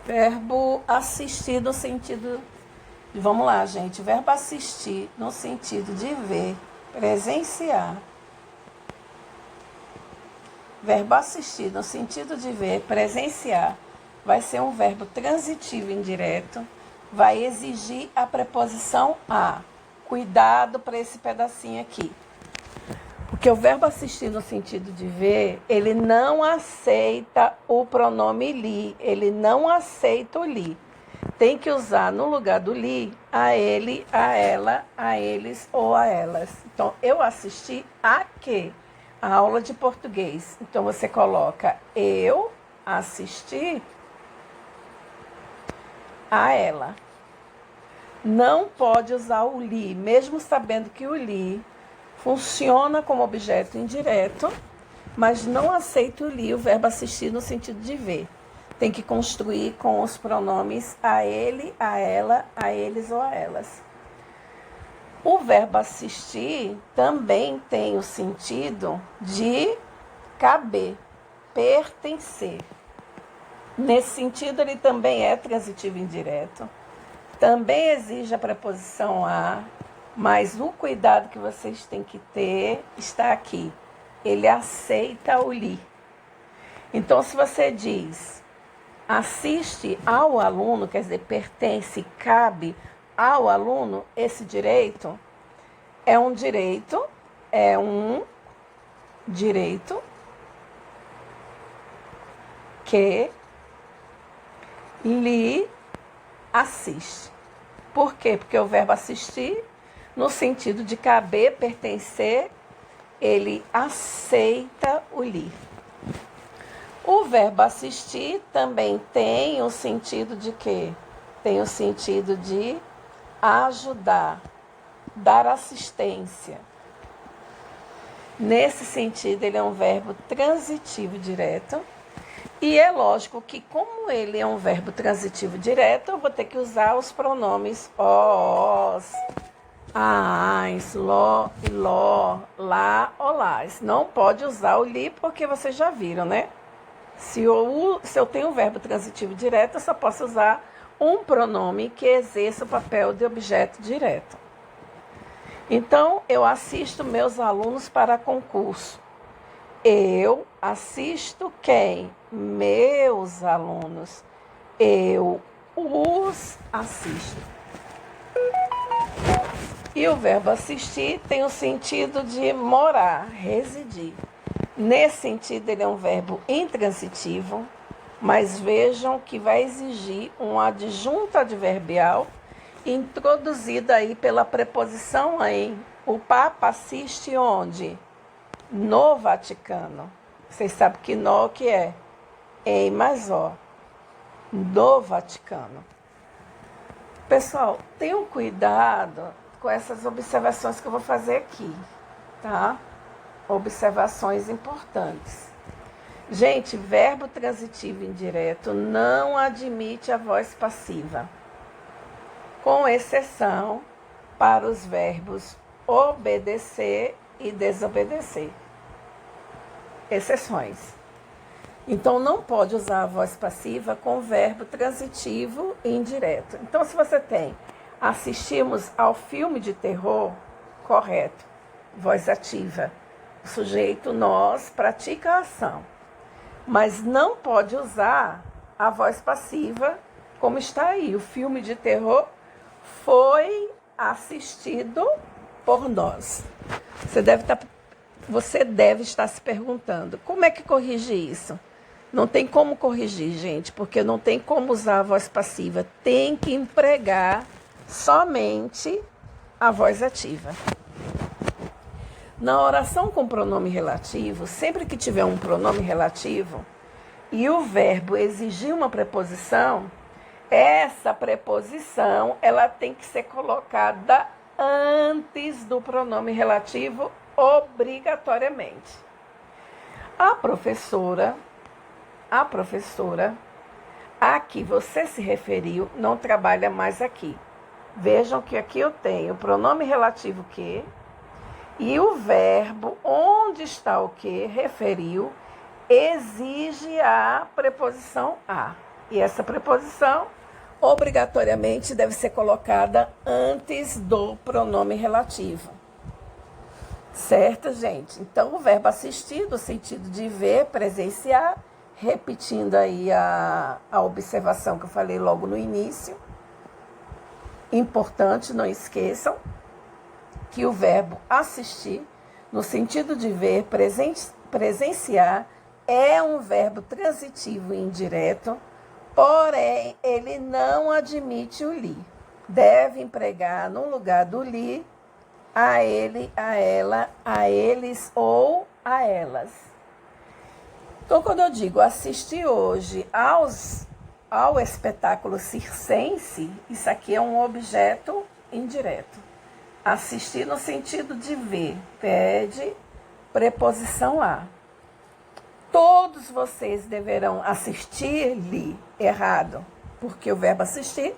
Verbo assistir no sentido... Vamos lá, gente. Verbo assistir no sentido de ver, presenciar. Verbo assistir no sentido de ver, presenciar. Vai ser um verbo transitivo indireto. Vai exigir a preposição a. Cuidado para esse pedacinho aqui. Porque o verbo assistir no sentido de ver, ele não aceita o pronome li. Ele não aceita o li. Tem que usar no lugar do li, a ele, a ela, a eles ou a elas. Então, eu assisti a quê? A aula de português. Então, você coloca eu assisti a ela. Não pode usar o li, mesmo sabendo que o li funciona como objeto indireto, mas não aceita o li, o verbo assistir no sentido de ver. Tem que construir com os pronomes a ele, a ela, a eles ou a elas. O verbo assistir também tem o sentido de caber, pertencer. Nesse sentido, ele também é transitivo indireto. Também exige a preposição a, mas o cuidado que vocês têm que ter está aqui. Ele aceita o li. Então, se você diz assiste ao aluno, quer dizer, pertence, cabe ao aluno, esse direito é um direito que lhe assiste. Por quê? Porque o verbo assistir, no sentido de caber, pertencer, ele aceita o li. O verbo assistir também tem o sentido de quê? Tem o sentido de ajudar, dar assistência. Nesse sentido, ele é um verbo transitivo direto. E é lógico que, como ele é um verbo transitivo direto, eu vou ter que usar os pronomes os, as, lo, ló, lá, olás. Não pode usar o li, porque vocês já viram, né? Se eu tenho um verbo transitivo direto, eu só posso usar um pronome que exerça o papel de objeto direto. Então, eu assisto meus alunos para concurso. Eu assisto quem? Meus alunos. Eu os assisto. E o verbo assistir tem o sentido de morar, residir. Nesse sentido, ele é um verbo intransitivo, mas vejam que vai exigir um adjunto adverbial introduzido aí pela preposição em. O Papa assiste onde? No Vaticano. Vocês sabem que no que é? Em mais ó. Do Vaticano. Pessoal, tenham cuidado com essas observações que eu vou fazer aqui, tá? Observações importantes. Gente, verbo transitivo indireto não admite a voz passiva, com exceção para os verbos obedecer e desobedecer. Exceções. Então, não pode usar a voz passiva com verbo transitivo e indireto. Então, se você tem assistimos ao filme de terror, correto, voz ativa. O sujeito, nós, pratica a ação. Mas não pode usar a voz passiva como está aí. O filme de terror foi assistido por nós. Você deve estar se perguntando, como é que corrige isso? Não tem como corrigir, gente, porque não tem como usar a voz passiva. Tem que empregar somente a voz ativa. Na oração com pronome relativo, sempre que tiver um pronome relativo e o verbo exigir uma preposição, essa preposição ela tem que ser colocada antes do pronome relativo obrigatoriamente. A professora a que você se referiu não trabalha mais aqui. Vejam que aqui eu tenho o pronome relativo que e o verbo onde está o que referiu exige a preposição a. E essa preposição, obrigatoriamente, deve ser colocada antes do pronome relativo. Certo, gente? Então, o verbo assistir, no sentido de ver, presenciar, repetindo aí a observação que eu falei logo no início. Importante, não esqueçam que o verbo assistir, no sentido de ver, presenciar, é um verbo transitivo e indireto, porém, ele não admite o li. Deve empregar no lugar do li a ele, a ela, a eles ou a elas. Então, quando eu digo assistir hoje ao espetáculo circense, isso aqui é um objeto indireto. Assistir no sentido de ver, pede preposição a. Todos vocês deverão assistir-lhe, errado, porque o verbo assistir,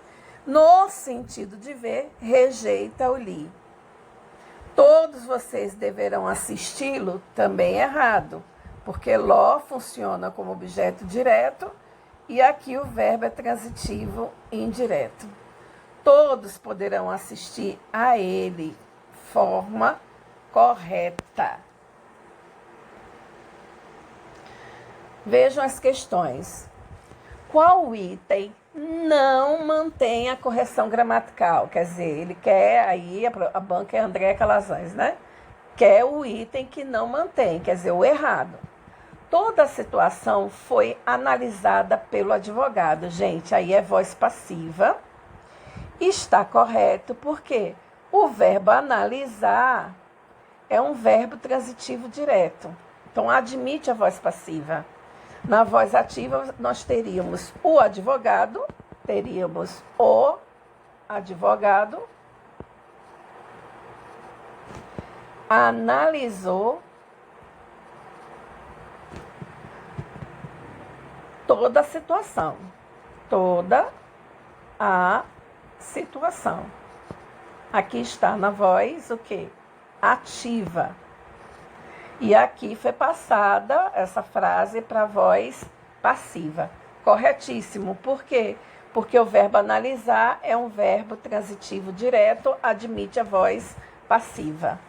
no sentido de ver, rejeita o li. Todos vocês deverão assisti-lo, também errado, porque lo funciona como objeto direto e aqui o verbo é transitivo indireto. Todos poderão assistir a ele, forma correta. Vejam as questões. Qual item não mantém a correção gramatical? Quer dizer, ele quer, aí a banca é André Calazans, né? Quer o item que não mantém, quer dizer, o errado. Toda a situação foi analisada pelo advogado. Gente, aí é voz passiva. Está correto porque o verbo analisar é um verbo transitivo direto. Então, admite a voz passiva. Na voz ativa, nós teríamos o advogado, teríamos o advogado, analisou toda a situação. Toda a situação. Aqui está na voz o quê? Ativa. E aqui foi passada essa frase para a voz passiva. Corretíssimo. Por quê? Porque o verbo analisar é um verbo transitivo direto, admite a voz passiva.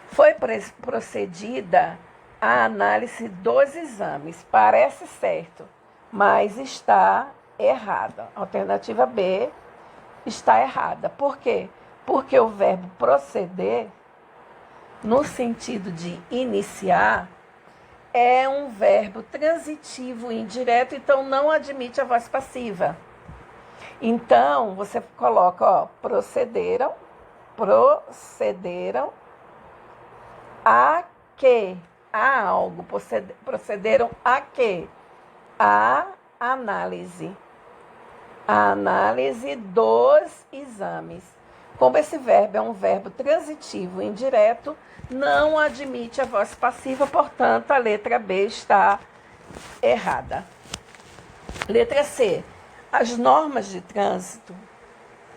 Foi procedida a análise dos exames. Parece certo, mas está errada. Alternativa B está errada. Por quê? Porque o verbo proceder, no sentido de iniciar, é um verbo transitivo indireto, então não admite a voz passiva. Então, você coloca, ó, procederam a quê? A algo. Procederam a quê? A análise. A análise dos exames. Como esse verbo é um verbo transitivo indireto, não admite a voz passiva, portanto, a letra B está errada. Letra C. As normas de trânsito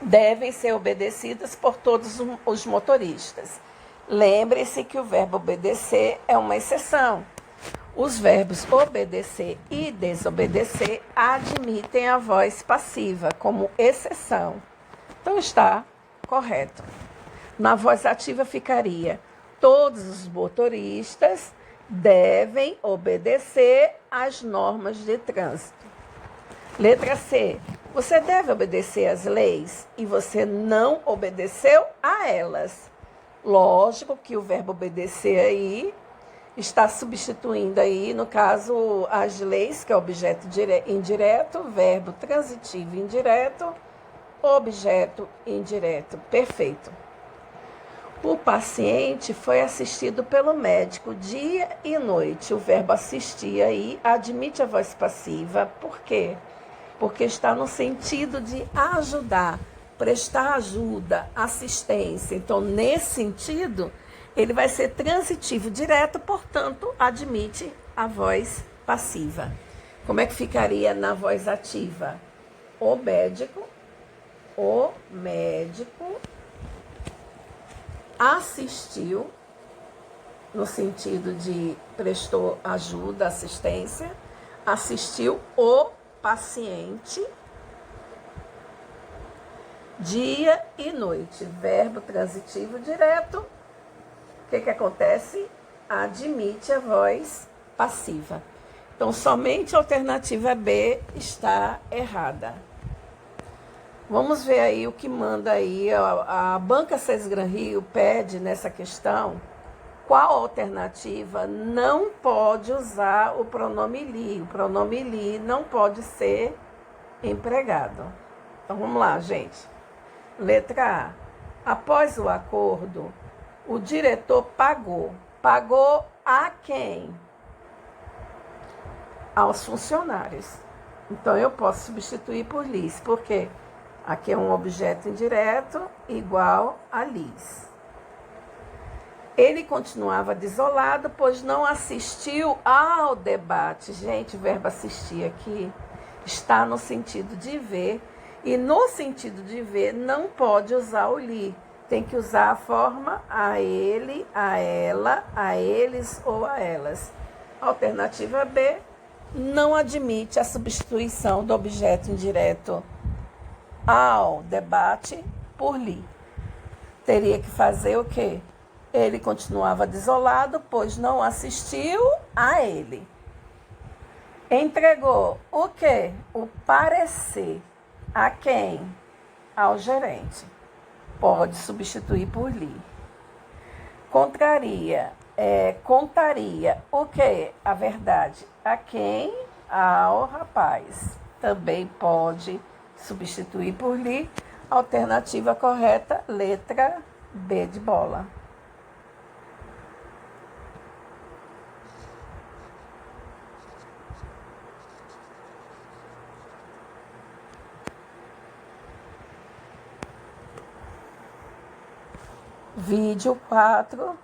devem ser obedecidas por todos os motoristas. Lembre-se que o verbo obedecer é uma exceção. Os verbos obedecer e desobedecer admitem a voz passiva como exceção. Então, está correto. Na voz ativa ficaria: todos os motoristas devem obedecer às normas de trânsito. Letra C. Você deve obedecer às leis e você não obedeceu a elas. Lógico que o verbo obedecer aí está substituindo aí, no caso, as leis, que é objeto indireto, verbo transitivo indireto, objeto indireto. Perfeito. O paciente foi assistido pelo médico dia e noite. O verbo assistir aí admite a voz passiva. Por quê? Porque está no sentido de ajudar, prestar ajuda, assistência. Então, nesse sentido, ele vai ser transitivo direto, portanto, admite a voz passiva. Como é que ficaria na voz ativa? O médico assistiu, no sentido de prestou ajuda, assistência, assistiu o paciente. Dia e noite. Verbo transitivo direto. O que acontece? Admite a voz passiva. Então, somente a alternativa B está errada. Vamos ver aí o que manda aí. A Banca Cés Gran Rio pede nessa questão qual alternativa não pode usar o pronome li. O pronome li não pode ser empregado. Então, vamos lá, gente. Letra A. Após o acordo, o diretor pagou. Pagou a quem? Aos funcionários. Então, eu posso substituir por lis. Por quê? Aqui é um objeto indireto igual a lis. Ele continuava desolado, pois não assistiu ao debate. Gente, o verbo assistir aqui está no sentido de ver. E no sentido de ver, não pode usar o li. Tem que usar a forma a ele, a ela, a eles ou a elas. Alternativa B, não admite a substituição do objeto indireto ao debate por li. Teria que fazer o quê? Ele continuava desolado, pois não assistiu a ele. Entregou o quê? O parecer. A quem? Ao gerente. Pode substituir por li. Contaria o quê? A verdade. A quem? Ao rapaz. Também pode substituir por li. Alternativa correta, letra B de bola. Vídeo 4.